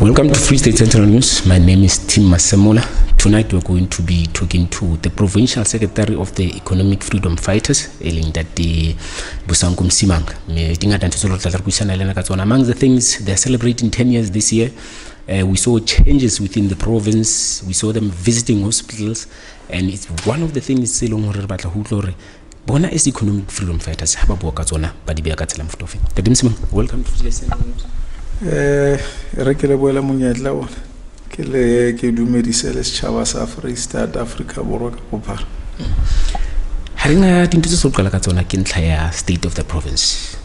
Welcome to Free State Central News. My name is Tim Masemola. Tonight we're going to be talking to the Provincial Secretary of the Economic Freedom Fighters, the Bosanku Msimanga. Among the things, they're celebrating 10 years this year. We saw changes within the province. We saw them visiting hospitals. And it's one of the things Bona is Economic Freedom Fighters. Welcome to Free State Central News. Re ke le boela monyetla ona ke le ke dumedise le setjhaba sa Free State Africa borwa ka bophara ha ringa dinto tse so qala ka tsona ke ntlha ya state of the province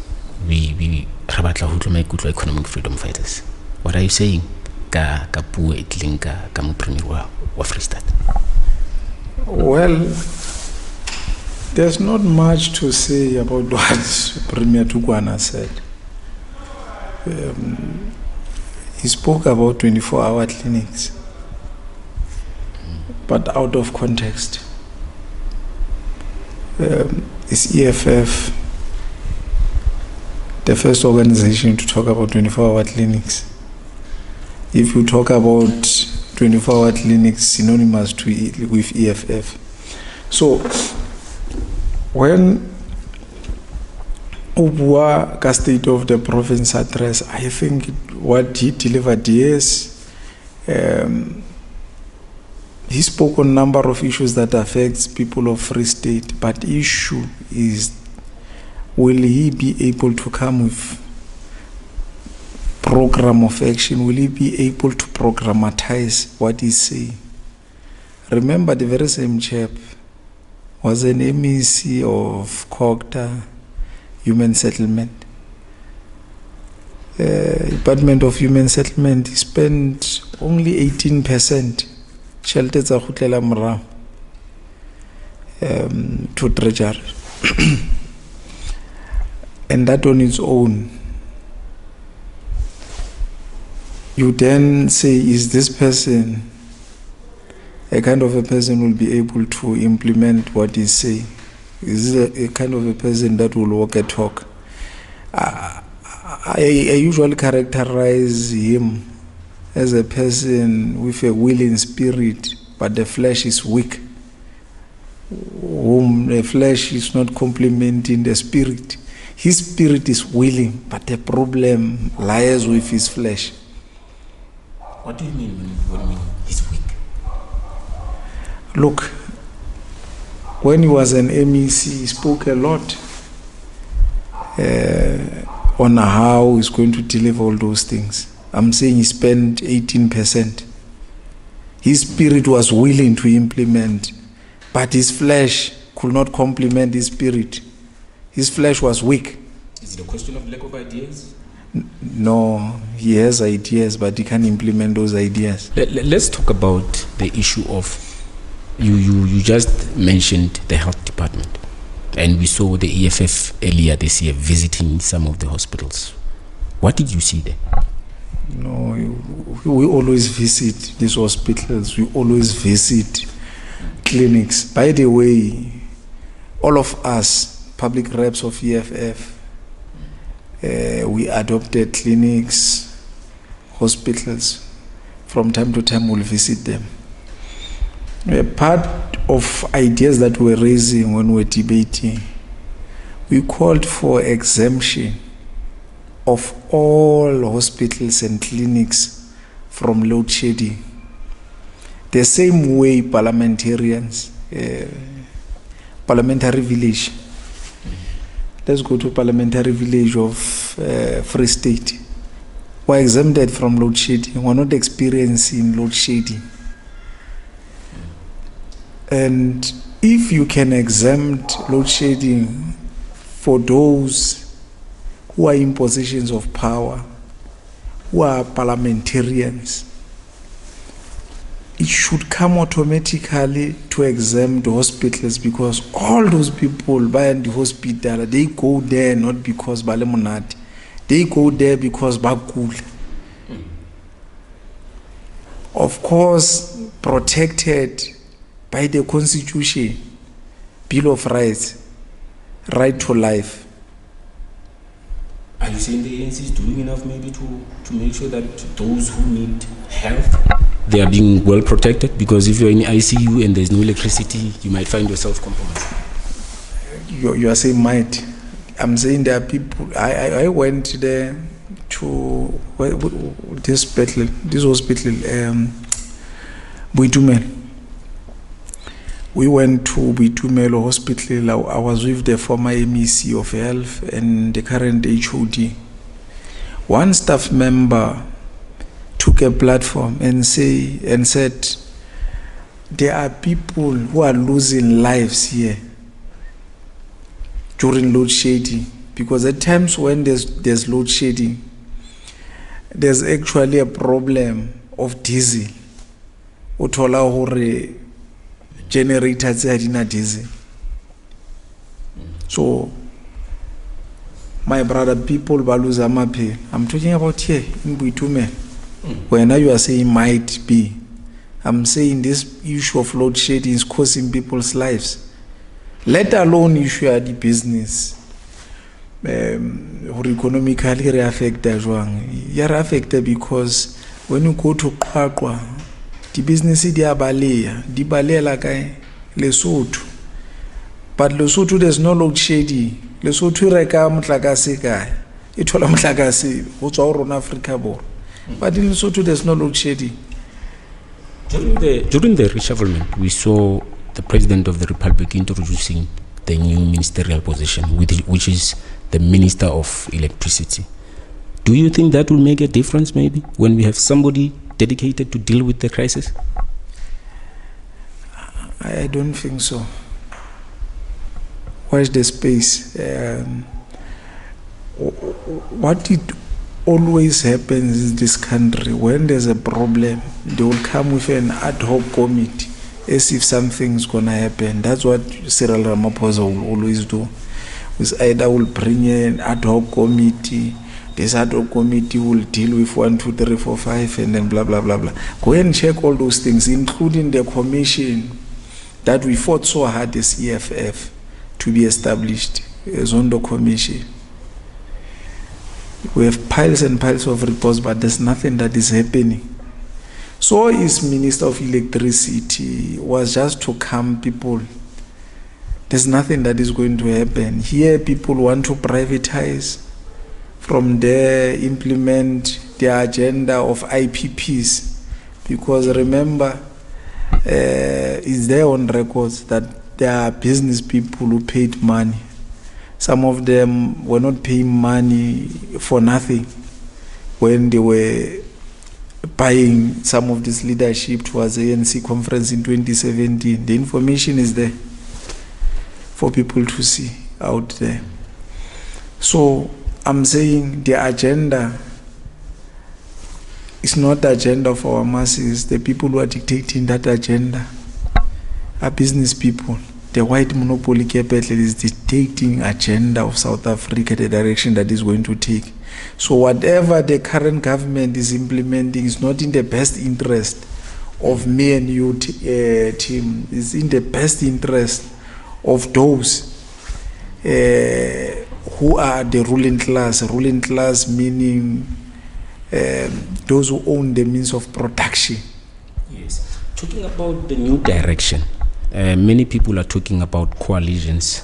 we re batla ho tloma ikutlo Economic Freedom Fighters. What are you saying ka puo e tleng ka mo premier wa Free State? Well, there's not much to say about what Premier Tukwana said. He spoke about 24-hour clinics, but out of context. Is EFF the first organization to talk about 24-hour clinics? If you talk about 24-hour clinics synonymous with EFF. So, when Ubua ka state of the province address, I think what he delivered, yes, he spoke on a number of issues that affects people of Free State, but issue is, will he be able to come with program of action? Will he be able to programmatize what he's saying? Remember, the very same chap was an MEC of COGTA, Human Settlement. Department of Human Settlement spent only 18% shelter tsa khutlela morao to treasury. And that on its own, you then say, is this person a kind of a person who will be able to implement what he's saying? Is a kind of a person that will walk a talk? I usually characterize him as a person with a willing spirit, but the flesh is weak, whom the flesh is not complementing the spirit. His spirit is willing, but the problem lies with his flesh. What do you mean when you mean he's weak? Look, when he was an MEC, he spoke a lot on how he's going to deliver all those things. I'm saying he spent 18%. His spirit was willing to implement, but his flesh could not complement his spirit. His flesh was weak. Is it a question of lack of ideas? No, he has ideas, but he can't implement those ideas. Let's talk about the issue of You just mentioned the health department, and we saw the EFF earlier this year visiting some of the hospitals. What did you see there? No, we always visit these hospitals. We always visit clinics. By the way, all of us, public reps of EFF, we adopted clinics, hospitals. From time to time, we'll visit them. Part of ideas that we're raising when we're debating, we called for exemption of all hospitals and clinics from load shedding. The same way parliamentarians, parliamentary village. Let's go to parliamentary village of Free State. We're exempted from load shedding. We're not experiencing load shedding. And if you can exempt load shedding for those who are in positions of power, who are parliamentarians, it should come automatically to exempt hospitals, because all those people buying the hospital, they go there not because balemonati, they go there because bakul. Of course, protected by the Constitution, Bill of Rights, right to life. Are you saying the ANC is doing enough maybe to make sure that those who need health, they are being well protected? Because if you're in ICU and there's no electricity, you might find yourself compromised. You are saying might. I'm saying there are people. I went there to this hospital, Boitumelo. We went to Boitumelo Hospital. I was with the former MEC of Health and the current HOD. One staff member took a platform and said, there are people who are losing lives here during load shedding, because at times when there's load shedding, there's actually a problem of diesel. Uthola hore generator tse adina diesel. So my brother, people ba lose amaphelo. I'm talking about here in Boitumelo. When you are saying might be, I'm saying this issue of load shedding is causing people's lives. Let alone issue at the business. Economically affected. You're affected because when you go to Qwaqwa, the business is balea like Lesotho. But Lesotho there's no load shedding. Lesotho reka motlakase kae. E thola motlakase go tswa rona Africa Borwa. But in Lesotho there's no load shedding. During the reshufflement, we saw the President of the Republic introducing the new ministerial position, which is the Minister of Electricity. Do you think that will make a difference maybe when we have somebody dedicated to deal with the crisis? I don't think so. Watch the space. What it always happens in this country, when there's a problem, they will come with an ad hoc committee as if something's going to happen. That's what Cyril Ramaphosa will always do. With either will bring an ad hoc committee, this ad hoc committee will deal with 1, 2, 3, 4, 5, and then blah, blah, blah, blah. Go and check all those things, including the commission that we fought so hard as EFF to be established, as on the commission. We have piles and piles of reports, but there's nothing that is happening. So his Minister of Electricity was just to calm people. There's nothing that is going to happen. Here people want to privatize. From there, implement the agenda of IPPs. Because remember, it's there on records that there are business people who paid money. Some of them were not paying money for nothing when they were buying some of this leadership towards the ANC conference in 2017. The information is there for people to see out there. So I'm saying the agenda is not the agenda for our masses. The people who are dictating that agenda are business people. The white monopoly capital is dictating agenda of South Africa, the direction that is going to take. So whatever the current government is implementing is not in the best interest of me and you, team. It's in the best interest of those who are the ruling class. Ruling class meaning those who own the means of production. Yes. Talking about the new direction, many people are talking about coalitions,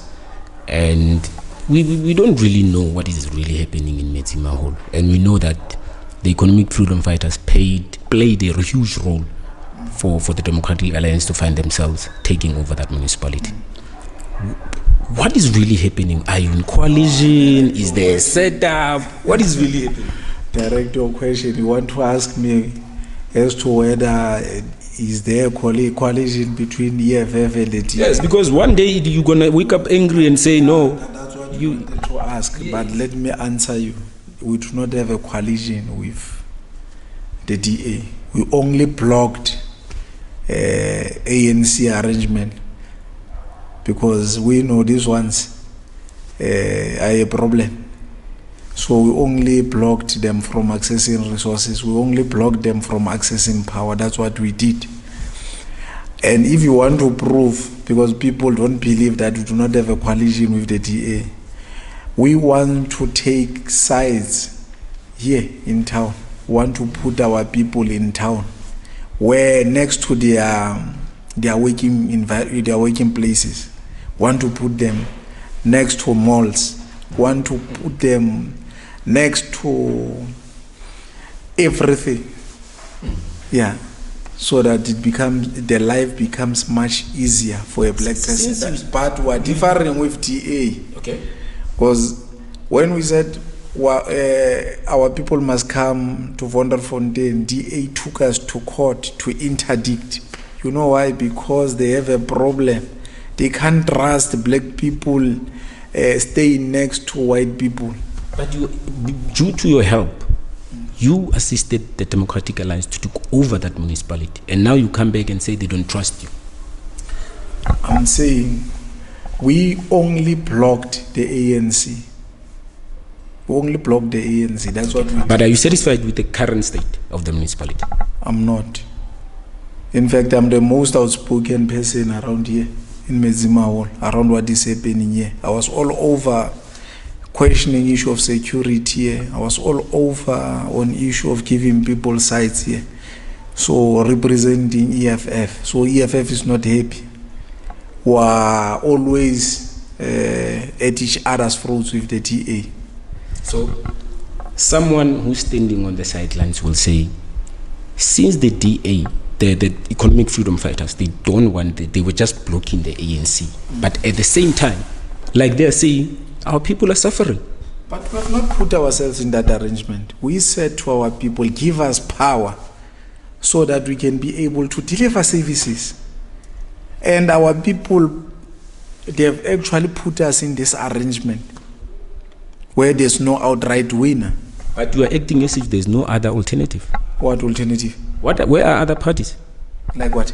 and we don't really know what is really happening in Masemola. And we know that the economic freedom fighters played a huge role for the Democratic Alliance to find themselves taking over that municipality. What is really happening? Are you in coalition? Is there a setup? What is really happening? Direct your question. You want to ask me as to whether is there a coalition between EFF and the team? Yes, because one day you're going to wake up angry and say no. That's what you wanted to ask, but let me answer you. We do not have a coalition with the DA. We only blocked ANC arrangement because we know these ones are a problem. So we only blocked them from accessing resources. We only blocked them from accessing power. That's what we did. And if you want to prove, because people don't believe that we do not have a coalition with the DA, we want to take sides here in town, want to put our people in town, where next to their working places, want to put them next to malls, want to put them next to everything. Yeah. So that the life becomes much easier for a black person. But we're differing with DA. Okay. Because when we said our people must come to Wonderfontein, DA took us to court to interdict. You know why? Because they have a problem. They can't trust black people staying next to white people. But due to your help, you assisted the Democratic Alliance to take over that municipality, and now you come back and say they don't trust you. I'm saying we only blocked the ANC. We only blocked the ANC. That's what we. But are you satisfied with the current state of the municipality? I'm not. In fact, I'm the most outspoken person around here in Masemola, around what is happening here. I was all over questioning issue of security here. I was all over on issue of giving people sides here. So representing EFF. So EFF is not happy. We are always at each other's throats with the TA. So someone who's standing on the sidelines will say, since the DA, the economic freedom fighters, they don't want it, they were just blocking the ANC. But at the same time, like they're saying, our people are suffering. But we have not put ourselves in that arrangement. We said to our people, give us power so that we can be able to deliver services. And our people, they have actually put us in this arrangement where there's no outright winner. But you are acting as if there's no other alternative. What alternative? Where are other parties? Like what?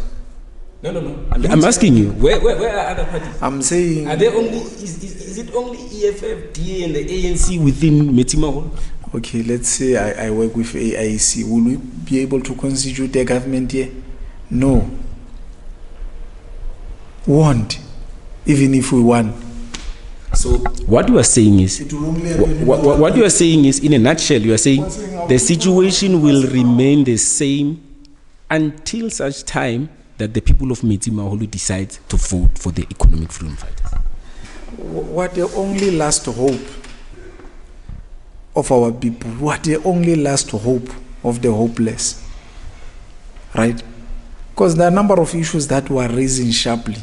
No. I'm asking you, where are other parties? I'm saying... Are there only, is it only EFF, DA and the ANC within Masemola? Okay, let's say I work with AIC. Will we be able to constitute a government here? No. Won't. Even if we want. So what you are saying is, what you are saying is, in a nutshell, you are saying the situation will remain the same until such time that the people of Masemola decide to vote for the economic freedom fighters. What the only last hope of our people, what the only last hope of the hopeless, right? Because there are a number of issues that were raising sharply,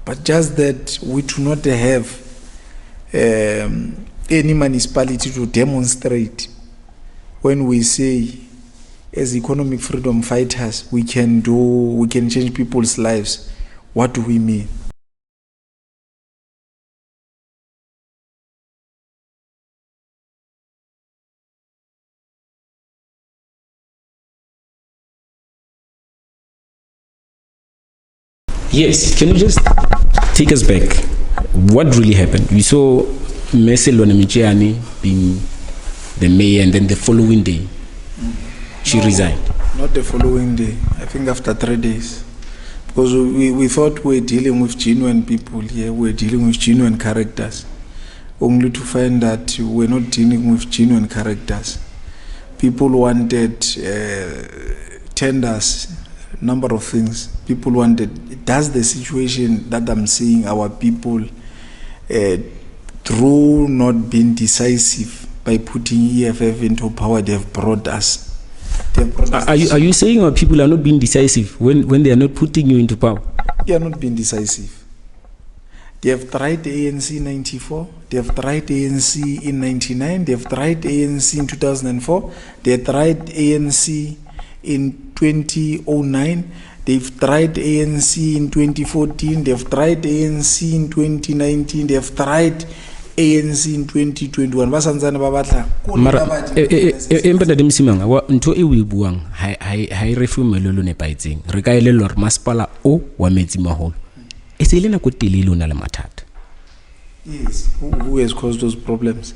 but just that we do not have any municipality to demonstrate when we say, as economic freedom fighters, we can change people's lives. What do we mean? Yes, can you just take us back? What really happened? We saw Masemola being the mayor, and then the following day, she resigned. Not the following day, I think after 3 days. Because we thought we were dealing with genuine people here, we were dealing with genuine characters, only to find that we're not dealing with genuine characters. People wanted tenders, number of things. People wanted, that's the situation that I'm seeing our people, through not being decisive by putting EFF into power, they've brought us. Are you saying our people are not being decisive when they are not putting you into power? They are not being decisive. They have tried the ANC in 94, they have tried the ANC in 99, they have tried the ANC in 2004, they tried ANC in 2009, they've tried the ANC in 2014, they've tried the ANC in 2019, they've tried ANC in 2021. Empa Msimanga wa ntho e we buang ha re fe melelo nepaitseng re ka elelwa re masepala o wa Masemola e se ile nako telele ona le mathata. Yes, who has caused those problems?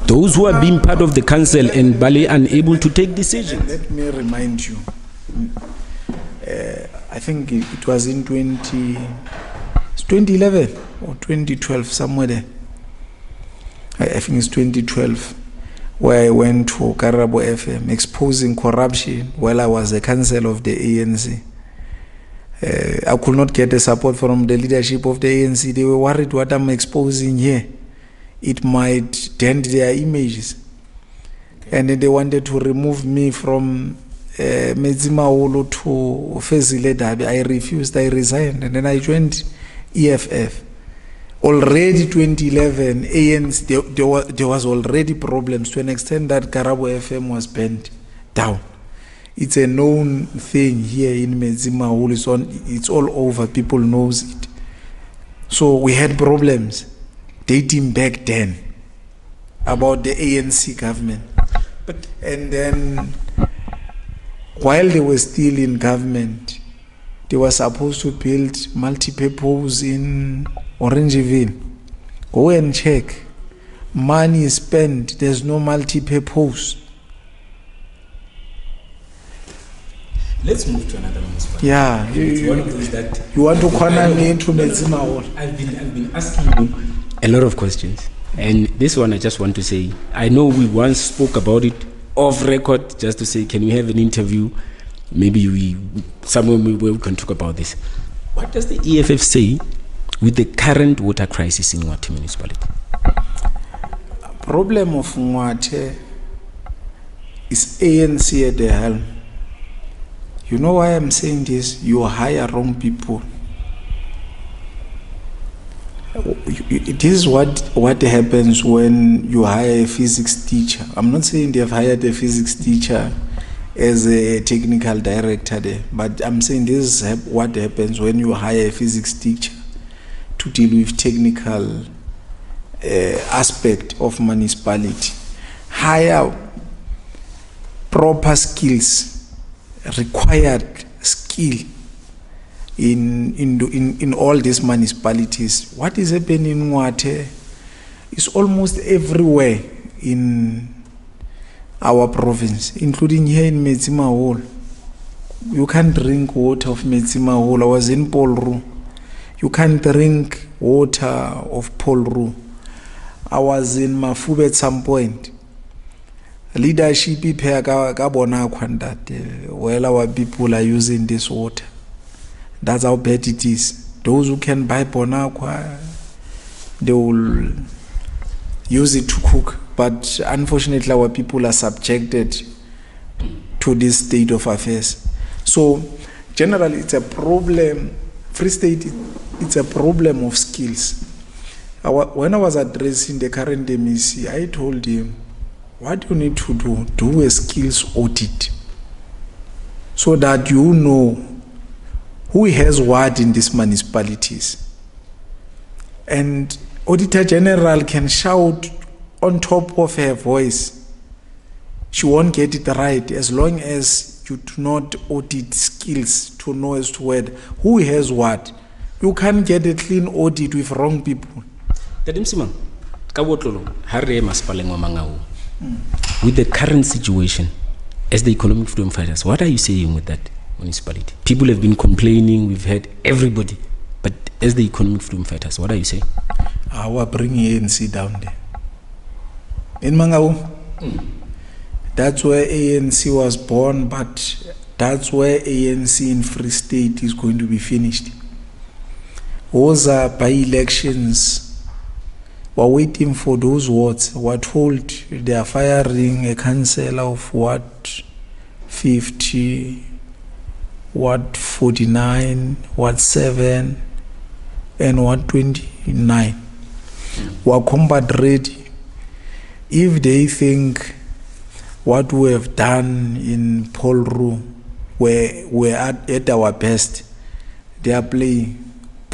Those who are being part of the council and barely unable to take decisions. Let me remind you, I think it was in 2011 or 2012, somewhere there. I think it's 2012, where I went to Karabo FM exposing corruption while I was the councillor of the ANC. I could not get the support from the leadership of the ANC. They were worried what I'm exposing here, it might dent their images. And then they wanted to remove me from Masemola to Fezile Dabi. I refused, I resigned, and then I joined EFF. Already 2011, ANC, there was already problems to an extent that Karabo FM was banned down. It's a known thing here in Masemola. It's all over, people knows it. So we had problems dating back then about the ANC government. And then while they were still in government, they were supposed to build multi-purpose in Orangeville. Go and check. Money is spent, there's no multi-purpose. Let's move to another municipality. Yeah, you want to corner me into Masemola. I've been asking you a lot of questions, and this one I just want to say, I know we once spoke about it off record, just to say, can we have an interview? Maybe somewhere where we can talk about this. What does the EFF say with the current water crisis in Ngwate municipality? Problem of Ngwate is ANC at the helm. You know why I'm saying this? You hire wrong people. It is what happens when you hire a physics teacher. I'm not saying they have hired a physics teacher as a technical director there, but I'm saying this is what happens when you hire a physics teacher to deal with technical aspect of municipality. Hire proper skills, required skill in all these municipalities. What is happening in Ngwate is almost everywhere in our province, including here in Masemola. You can't drink water of Masemola. I was in Roux. You can't drink water of Roux. I was in Mafube at some point. Leadership well, our people are using this water. That's how bad it is. Those who can buy Bonaqua, they will use it to cook. But unfortunately, our people are subjected to this state of affairs. So generally, it's a problem. Free State, it's a problem of skills. When I was addressing the current MEC, I told him, what you need to do a skills audit so that you know who has what in these municipalities. And Auditor General can shout on top of her voice. She won't get it right as long as you do not audit skills to know as to who has what. You can't get a clean audit with wrong people. With the current situation, as the economic freedom fighters, what are you saying with that municipality? People have been complaining, we've heard everybody, but as the economic freedom fighters, what are you saying? I will bring ANC down there. In Mangaung, that's where ANC was born, but that's where ANC in Free State is going to be finished. Those are by-elections. We're waiting for those wards. We're told they are firing a councillor of what 50, what 49, what 7, and what 29. We're combat ready. If they think what we have done in Roux, we're at our best, they are playing.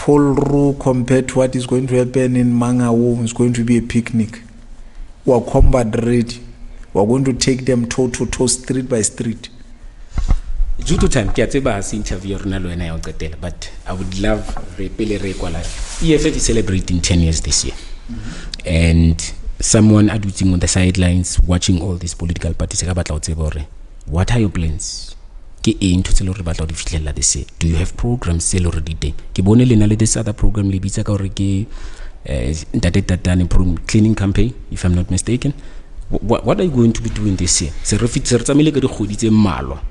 Roux compared to what is going to happen in Mangaung is going to be a picnic. We're combat ready. We're going to take them toe to toe, street by street. Due to time, but I would love EFF is celebrating 10 years this year. And someone advocating on the sidelines, watching all these political parties, what are your plans? Do you have programs already there? This other program, cleaning campaign, if I'm not mistaken. What are you going to be doing this year?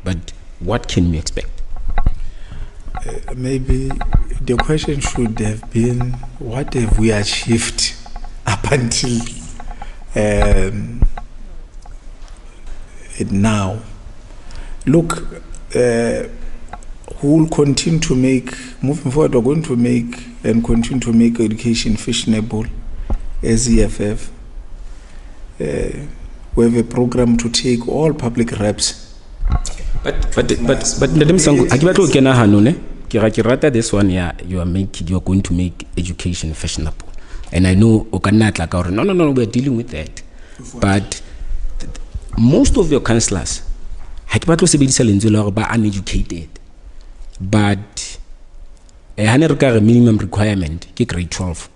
But what can we expect? Maybe the question should have been, what have we achieved up until now? Look, we will continue to make, moving forward, we're going to make and continue to make education fashionable as EFF. We have a program to take all public reps. But this one, yeah, you are going to make education fashionable. And I know no, we're dealing with that. But most of your councillors are uneducated. But a minimum requirement, grade 12.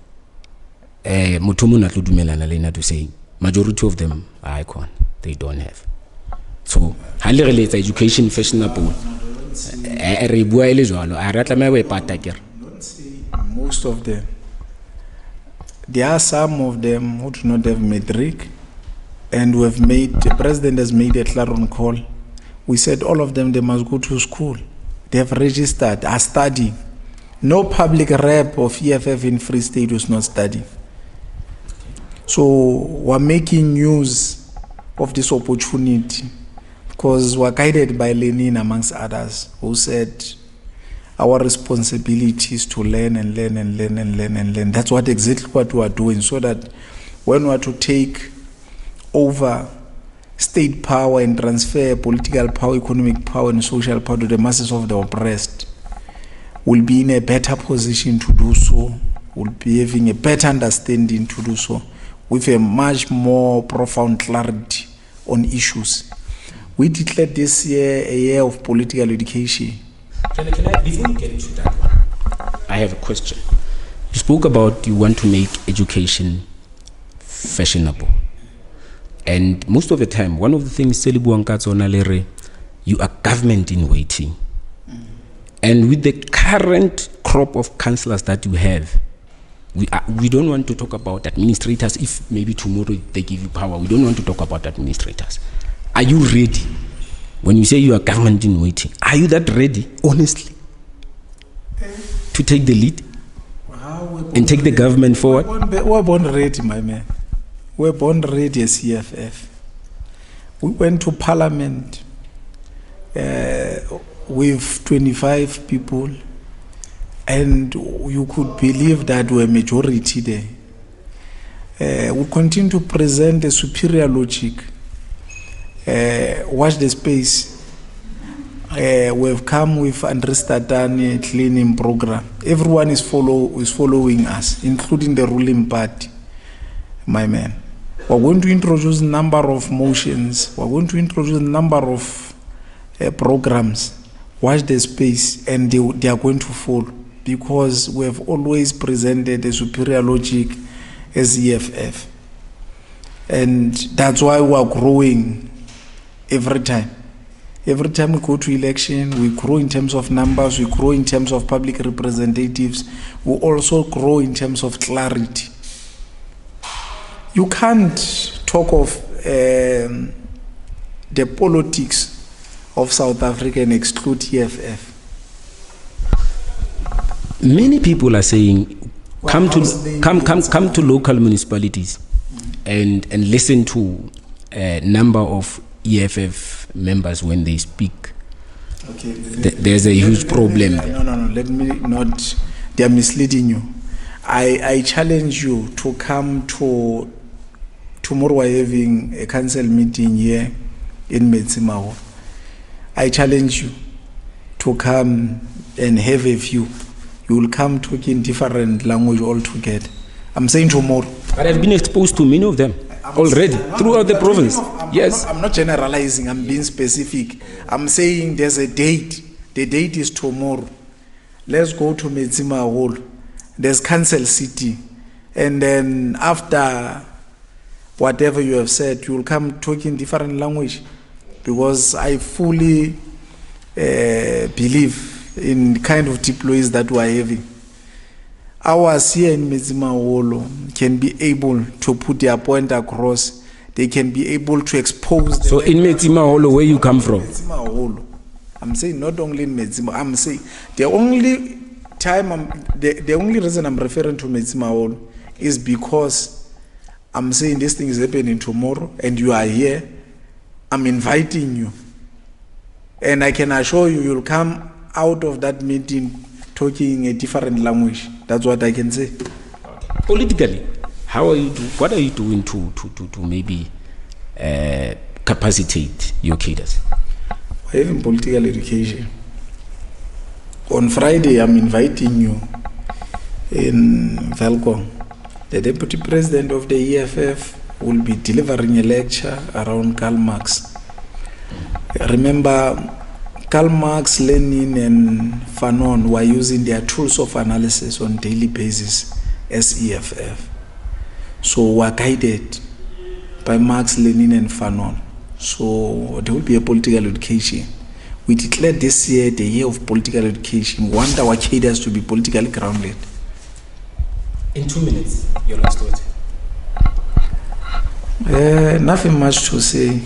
To say majority of them are icon, they don't have. So highly related education fashionable. Most of them. There are some of them who do not have metric, and we have made, the president has made a clarion call. We said all of them, they must go to school. They have registered, are studying. No public rep of EFF in Free State was not studying. So we're making use of this opportunity because we're guided by Lenin, amongst others, who said our responsibility is to learn and learn and learn and learn and learn. That's exactly what we are doing, so that when we are to take over state power and transfer political power, economic power, and social power to the masses of the oppressed, we'll be in a better position to do so. We'll be having a better understanding to do so, with a much more profound clarity on issues. We declared this year a year of political education. Can I, before you get into that one, I have a question. You spoke about you want to make education fashionable. And most of the time, one of the things you are government in waiting. And with the current crop of councillors that you have, we don't want to talk about administrators. If maybe tomorrow they give you power, we don't want to talk about administrators. Are you ready? When you say you are government in waiting, are you that ready, honestly, to take the lead and take the government forward? We're born ready, my man. We're born ready as EFF. We went to parliament with 25 people, and you could believe that we're majority there. We continue to present a superior logic. Watch the space. We've come with Andrestatani cleaning program. Everyone is following us, including the ruling party, my man. We're going to introduce a number of motions. We're going to introduce a number of programs. Watch the space, and they are going to follow, because we have always presented a superior logic as EFF. And that's why we are growing every time. Every time we go to election, we grow in terms of numbers, we grow in terms of public representatives, we also grow in terms of clarity. You can't talk of the politics of South Africa and exclude EFF. Many people are saying, come to local municipalities and listen to a number of EFF members when they speak. Okay. There's a huge problem. No. Let me not. They are misleading you. I challenge you to come to. Tomorrow we're having a council meeting here in Masemola. I challenge you to come and have a view. You will come talking different language altogether. I'm saying tomorrow. But I've been exposed to many of them already throughout the province. Yes. I'm not generalizing. I'm being specific. I'm saying there's a date. The date is tomorrow. Let's go to Masemola. There's council city. And then after whatever you have said, you will come talking different language, because I fully believe in the kind of deploys that we are having. ours here in Masemola can be able to put their point across. They can be able to expose. So in Masemola, where you come from? Masemola. I'm saying not only in Masemola. I'm saying the only time the only reason I'm referring to Masemola is because I'm saying this thing is happening tomorrow and you are here. I'm inviting you. And I can assure you, you'll come out of that meeting talking a different language. That's what I can say. Politically, how are you? What are you doing to maybe capacitate your cadres? I have in political education. On Friday, I'm inviting you in Velcom. The Deputy President of the EFF will be delivering a lecture around Karl Marx. Remember, Karl Marx, Lenin, and Fanon were using their tools of analysis on daily basis as EFF. So we're guided by Marx, Lenin, and Fanon. So there will be a political education. We declared this year the year of political education. We want our cadres to be politically grounded. In 2 minutes, your last word. Nothing much to say.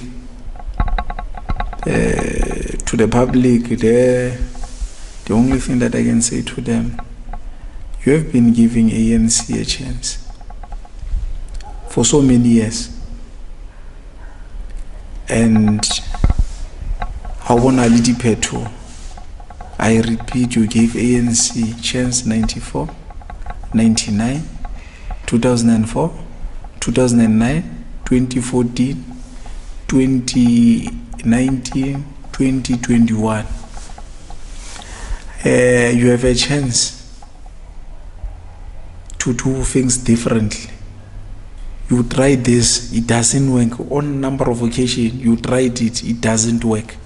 To the public, the only thing that I can say to them, you have been giving ANC a chance for so many years. And I repeat, you gave ANC chance 94, 99, 2004, 2009, 2014, 2019, 2021. You have a chance to do things differently. You tried this, it doesn't work. On a number of occasions, you tried it, it doesn't work.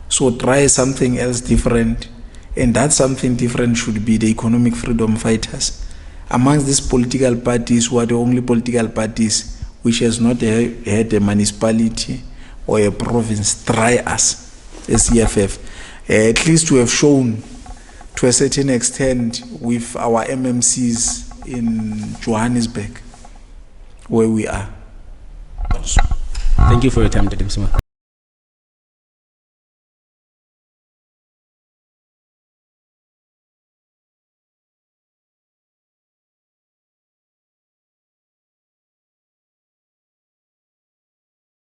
So try something else different. And that something different should be the economic freedom fighters. Amongst these political parties, who are the only political parties which has not had a municipality or a province, try us as EFF. At least we have shown to a certain extent with our MMCs in Johannesburg, where we are. Thank you for your time, Dr. Msimanga.